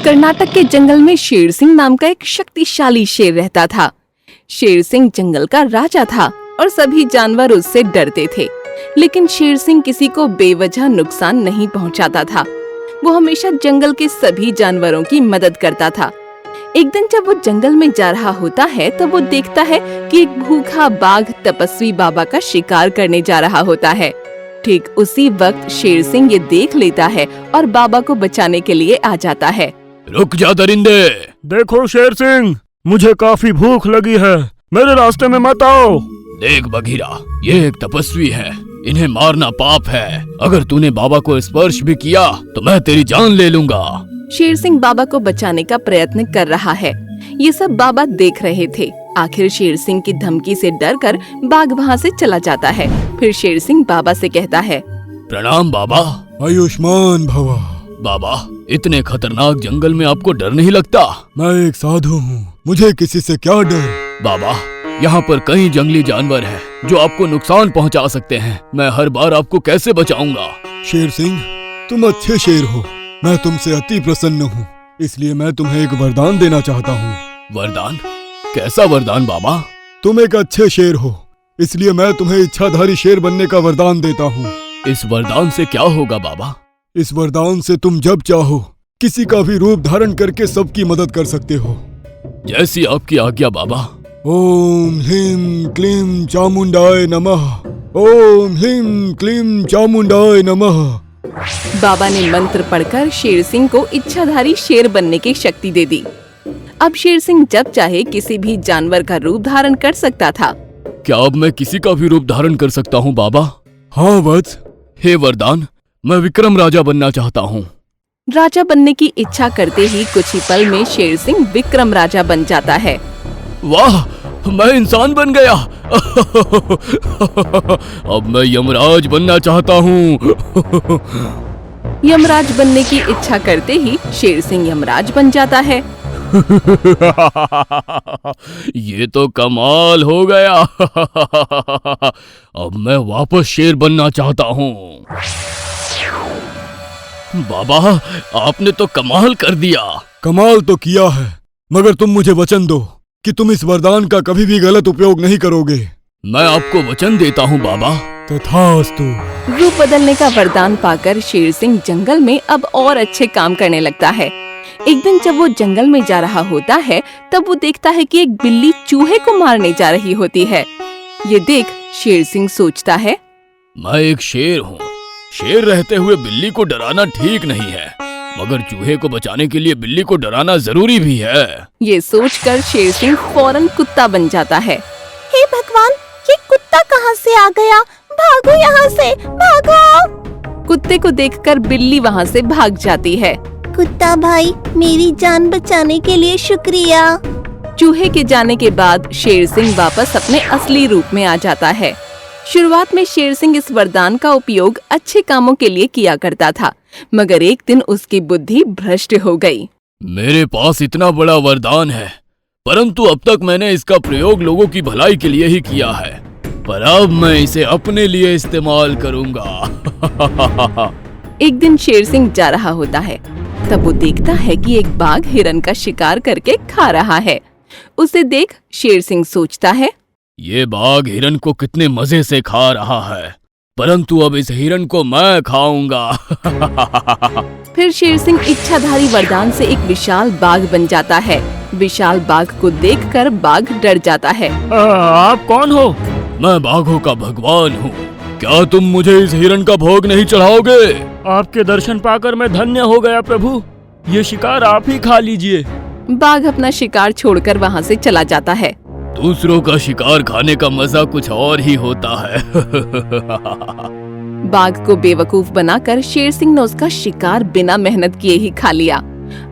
कर्नाटक के जंगल में शेर सिंह नाम का एक शक्तिशाली शेर रहता था। शेर सिंह जंगल का राजा था और सभी जानवर उससे डरते थे। लेकिन शेर सिंह किसी को बेवजह नुकसान नहीं पहुंचाता था। वो हमेशा जंगल के सभी जानवरों की मदद करता था। एक दिन जब वो जंगल में जा रहा होता है तब वो देखता है कि एक भूखा बाघ तपस्वी बाबा का शिकार करने जा रहा होता है। ठीक उसी वक्त शेर सिंह ये देख लेता है और बाबा को बचाने के लिए आ जाता है। रुक जा दरिंदे। देखो शेर सिंह, मुझे काफी भूख लगी है, मेरे रास्ते में मत आओ। देख बघीरा, ये एक तपस्वी है, इन्हें मारना पाप है। अगर तूने बाबा को स्पर्श भी किया तो मैं तेरी जान ले लूंगा। शेर सिंह बाबा को बचाने का प्रयत्न कर रहा है। ये सब बाबा देख रहे थे। आखिर शेर सिंह की धमकी से डरकर बाघ वहाँ से चला जाता है। फिर शेर सिंह बाबा से कहता है, प्रणाम बाबा। आयुष्मान भवा। बाबा, इतने खतरनाक जंगल में आपको डर नहीं लगता? मैं एक साधु हूँ, मुझे किसी से क्या डर। बाबा, यहाँ पर कई जंगली जानवर हैं जो आपको नुकसान पहुँचा सकते हैं। मैं हर बार आपको कैसे बचाऊंगा? शेर सिंह, तुम अच्छे शेर हो, मैं तुमसे अति प्रसन्न हूँ, इसलिए मैं तुम्हें एक वरदान देना चाहता हूँ। वरदान? कैसा वरदान बाबा? तुम एक अच्छे शेर हो, इसलिए मैं तुम्हें इच्छाधारी शेर बनने का वरदान देता हूँ। इस वरदान से क्या होगा बाबा? इस वरदान से तुम जब चाहो किसी का भी रूप धारण करके सबकी मदद कर सकते हो। जैसी आपकी आज्ञा बाबा। ओम ह्रीं क्लीं चामुंडाय नमः। ओम ह्रीं क्लीं चामुंडाय नमः। बाबा ने मंत्र पढ़कर शेर सिंह को इच्छाधारी शेर बनने की शक्ति दे दी। अब शेर सिंह जब चाहे किसी भी जानवर का रूप धारण कर सकता था। क्या अब मैं किसी का भी रूप धारण कर सकता हूँ बाबा? हाँ वत्स। हे वरदान, मैं विक्रम राजा बनना चाहता हूँ। राजा बनने की इच्छा करते ही कुछ ही पल में शेर सिंह विक्रम राजा बन जाता है। वाह, मैं इंसान बन गया। अब मैं यमराज बनना चाहता हूँ। यमराज बनने की इच्छा करते ही शेर सिंह यमराज बन जाता है। ये तो कमाल हो गया। अब मैं वापस शेर बनना चाहता हूँ। बाबा, आपने तो कमाल कर दिया। कमाल तो किया है, मगर तुम मुझे वचन दो कि तुम इस वरदान का कभी भी गलत उपयोग नहीं करोगे। मैं आपको वचन देता हूँ बाबा। तथास्तु। रूप बदलने का वरदान पाकर शेर सिंह जंगल में अब और अच्छे काम करने लगता है। एक दिन जब वो जंगल में जा रहा होता है तब वो देखता है कि एक बिल्ली चूहे को मारने जा रही होती है। ये देख शेर सिंह सोचता है, मैं एक शेर हूँ, शेर रहते हुए बिल्ली को डराना ठीक नहीं है, मगर चूहे को बचाने के लिए बिल्ली को डराना जरूरी भी है। ये सोचकर शेर सिंह फौरन कुत्ता बन जाता है। हे भगवान, ये कुत्ता कहाँ से आ गया? भागो यहाँ से, भागो! कुत्ते को देखकर बिल्ली वहाँ से भाग जाती है। कुत्ता भाई, मेरी जान बचाने के लिए शुक्रिया। चूहे के जाने के बाद शेर सिंह वापस अपने असली रूप में आ जाता है। शुरुआत में शेर सिंह इस वरदान का उपयोग अच्छे कामों के लिए किया करता था, मगर एक दिन उसकी बुद्धि भ्रष्ट हो गई। मेरे पास इतना बड़ा वरदान है, परंतु अब तक मैंने इसका प्रयोग लोगों की भलाई के लिए ही किया है, पर अब मैं इसे अपने लिए इस्तेमाल करूंगा। एक दिन शेर सिंह जा रहा होता है, तब वो देखता है कि एक बाघ हिरन का शिकार करके खा रहा है। उसे देख शेर सिंह सोचता है, ये बाघ हिरन को कितने मजे से खा रहा है, परंतु अब इस हिरन को मैं खाऊंगा। फिर शेर सिंह इच्छाधारी वरदान से एक विशाल बाघ बन जाता है। विशाल बाघ को देखकर बाघ डर जाता है। आप कौन हो? मैं बाघों का भगवान हूँ, क्या तुम मुझे इस हिरन का भोग नहीं चढ़ाओगे? आपके दर्शन पाकर मैं धन्य हो गया प्रभु, ये शिकार आप ही खा लीजिए। बाघ अपना शिकार छोड़कर वहाँ से चला जाता है। दूसरों का शिकार खाने का मजा कुछ और ही होता है। बाघ को बेवकूफ बनाकर शेर सिंह ने उसका शिकार बिना मेहनत किए ही खा लिया।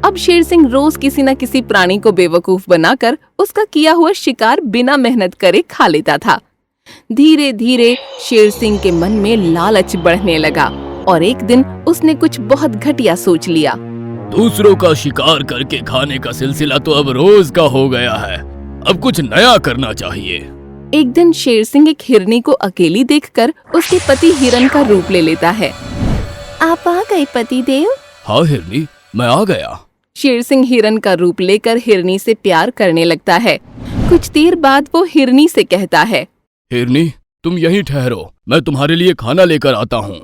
अब शेर सिंह रोज किसी न किसी प्राणी को बेवकूफ बनाकर उसका किया हुआ शिकार बिना मेहनत करे खा लेता था। धीरे धीरे शेर सिंह के मन में लालच बढ़ने लगा और एक दिन उसने कुछ बहुत घटिया सोच लिया। दूसरों का शिकार करके खाने का सिलसिला तो अब रोज का हो गया है, अब कुछ नया करना चाहिए। एक दिन शेर सिंह एक हिरनी को अकेली देखकर उसके पति हिरन का रूप ले लेता है। आप आ गए पति देव? हाँ हिरनी, मैं आ गया। शेर सिंह हिरन का रूप लेकर हिरनी से प्यार करने लगता है। कुछ देर बाद वो हिरनी से कहता है, हिरनी, तुम यहीं ठहरो, मैं तुम्हारे लिए खाना लेकर आता हूँ।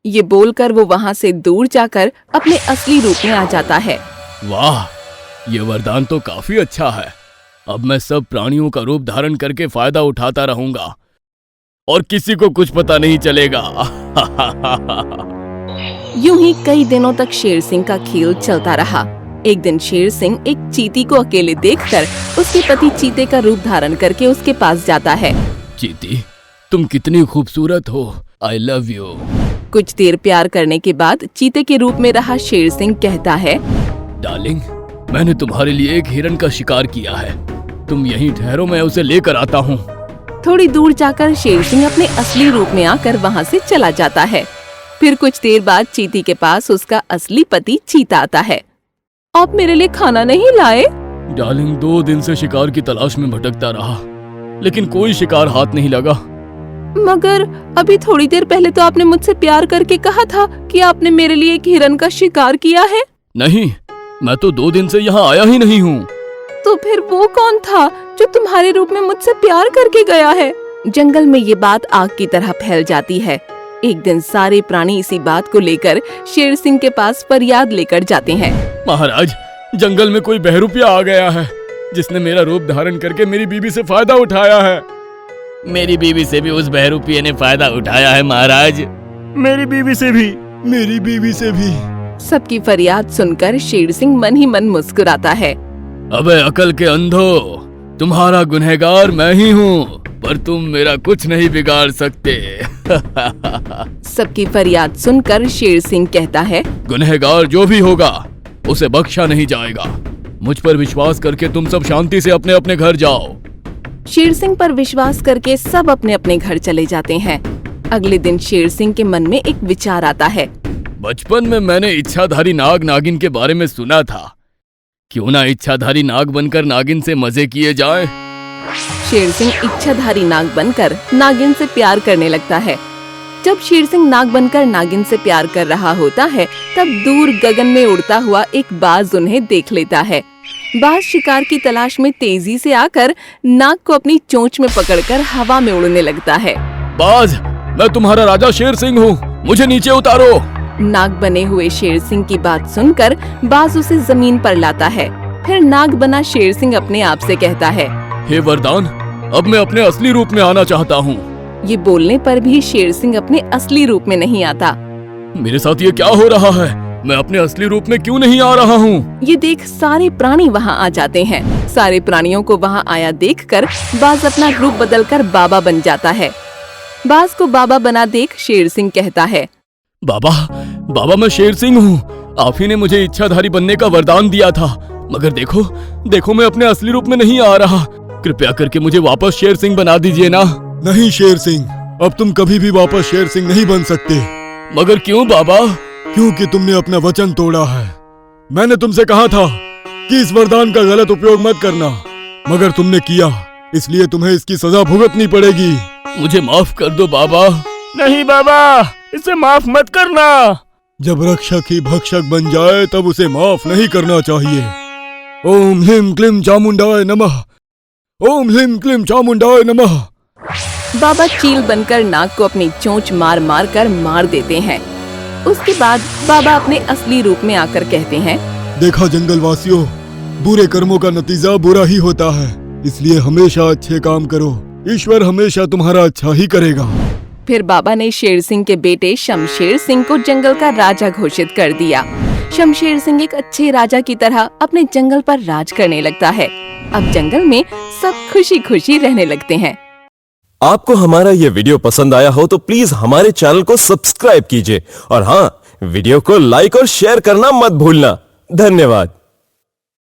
ये बोलकर वो वहाँ से दूर जाकर अपने असली रूप में आ जाता है। वाह, ये वरदान तो काफी अच्छा है। अब मैं सब प्राणियों का रूप धारण करके फायदा उठाता रहूंगा और किसी को कुछ पता नहीं चलेगा। यूं ही कई दिनों तक शेर सिंह का खेल चलता रहा। एक दिन शेर सिंह एक चींटी को अकेले देखकर उसके पति चीते का रूप धारण करके उसके पास जाता है। चीती, तुम कितनी खूबसूरत हो, आई लव यू। कुछ देर प्यार करने के बाद चीते के रूप में रहा शेर सिंह कहता है, डार्लिंग, मैंने तुम्हारे लिए एक हिरन का शिकार किया है, तुम यहीं ठहरो, मैं उसे लेकर आता हूँ। थोड़ी दूर जाकर शेर सिंह अपने असली रूप में आकर वहाँ से चला जाता है। फिर कुछ देर बाद चीती के पास उसका असली पति चीता आता है। आप मेरे लिए खाना नहीं लाए? डार्लिंग, 2 दिन से शिकार की तलाश में भटकता रहा, लेकिन कोई शिकार हाथ नहीं लगा। मगर अभी थोड़ी देर पहले तो आपने मुझसे प्यार करके कहा था कि आपने मेरे लिए एक हिरन का शिकार किया है। नहीं, मैं तो 2 दिन से यहाँ आया ही नहीं हूँ। तो फिर वो कौन था जो तुम्हारे रूप में मुझसे प्यार करके गया है? जंगल में ये बात आग की तरह फैल जाती है। एक दिन सारे प्राणी इसी बात को लेकर शेर सिंह के पास फरियाद लेकर जाते हैं। महाराज, जंगल में कोई बहरूपिया आ गया है जिसने मेरा रूप धारण करके मेरी बीवी से फायदा उठाया है। मेरी बीवी से भी उस बहरूपिये ने फायदा उठाया है महाराज। मेरी बीवी से भी, मेरी बीवी से भी। सबकी फरियाद सुनकर शेर सिंह मन ही मन मुस्कुराता है। अबे अकल के अंधो, तुम्हारा गुनहगार मैं ही हूँ, पर तुम मेरा कुछ नहीं बिगाड़ सकते। सबकी फरियाद सुनकर शेर सिंह कहता है, गुनहगार जो भी होगा उसे बख्शा नहीं जाएगा। मुझ पर विश्वास करके तुम सब शांति से अपने अपने घर जाओ। शेर सिंह पर विश्वास करके सब अपने अपने घर चले जाते हैं। अगले दिन शेर सिंह के मन में एक विचार आता है। बचपन में मैंने इच्छाधारी नाग नागिन के बारे में सुना था, क्यों ना इच्छाधारी नाग बनकर नागिन से मजे किए जाए। शेर सिंह इच्छाधारी नाग बनकर नागिन से प्यार करने लगता है। जब शेर सिंह नाग बनकर नागिन से प्यार कर रहा होता है, तब दूर गगन में उड़ता हुआ एक बाज उन्हें देख लेता है। बाज शिकार की तलाश में तेजी से आकर नाग को अपनी चोंच में पकड़कर हवा में उड़ने लगता है। बाज, मैं तुम्हारा राजा शेर सिंह हूँ, मुझे नीचे उतारो। नाग बने हुए शेर सिंह की बात सुनकर बाज उसे जमीन पर लाता है। फिर नाग बना शेर सिंह अपने आप से कहता है, हे वरदान, अब मैं अपने असली रूप में आना चाहता हूँ। ये बोलने पर भी शेर सिंह अपने असली रूप में नहीं आता। मेरे साथ ये क्या हो रहा है? मैं अपने असली रूप में क्यों नहीं आ रहा हूँ? ये देख सारे प्राणी वहाँ आ जाते हैं। सारे प्राणियों को वहाँ आया देखकर बाज अपना रूप बदलकर बाबा बन जाता है। बाज को बाबा बना देख शेर सिंह कहता है, बाबा, बाबा मैं शेर सिंह हूँ। आप ही ने मुझे इच्छाधारी बनने का वरदान दिया था, मगर देखो देखो मैं अपने असली रूप में नहीं आ रहा। कृपया करके मुझे वापस शेर सिंह बना दीजिए ना। नहीं शेर सिंह, अब तुम कभी भी वापस शेर सिंह नहीं बन सकते। मगर क्यों बाबा? क्योंकि तुमने अपना वचन तोड़ा है। मैंने तुमसे कहा था कि इस वरदान का गलत उपयोग मत करना, मगर तुमने किया, इसलिए तुम्हें इसकी सजा भुगतनी पड़ेगी। मुझे माफ कर दो बाबा। नहीं बाबा, इसे माफ मत करना। जब रक्षक ही भक्षक बन जाए तब उसे माफ नहीं करना चाहिए। ओम ह्लीं क्लीं चामुंडाय नमः। ओम ह्लीं क्लीं चामुंडाय नमः। बाबा चील बनकर नाग को अपनी चोंच मार मार कर मार देते हैं। उसके बाद बाबा अपने असली रूप में आकर कहते हैं, देखा जंगल वासियों, बुरे कर्मों का नतीजा बुरा ही होता है, इसलिए हमेशा अच्छे काम करो, ईश्वर हमेशा तुम्हारा अच्छा ही करेगा। फिर बाबा ने शेर सिंह के बेटे शमशेर सिंह को जंगल का राजा घोषित कर दिया। शमशेर सिंह एक अच्छे राजा की तरह अपने जंगल पर राज करने लगता है। अब जंगल में सब खुशी खुशी रहने लगते हैं। आपको हमारा ये वीडियो पसंद आया हो तो प्लीज हमारे चैनल को सब्सक्राइब कीजिए और हाँ, वीडियो को लाइक और शेयर करना मत भूलना। धन्यवाद।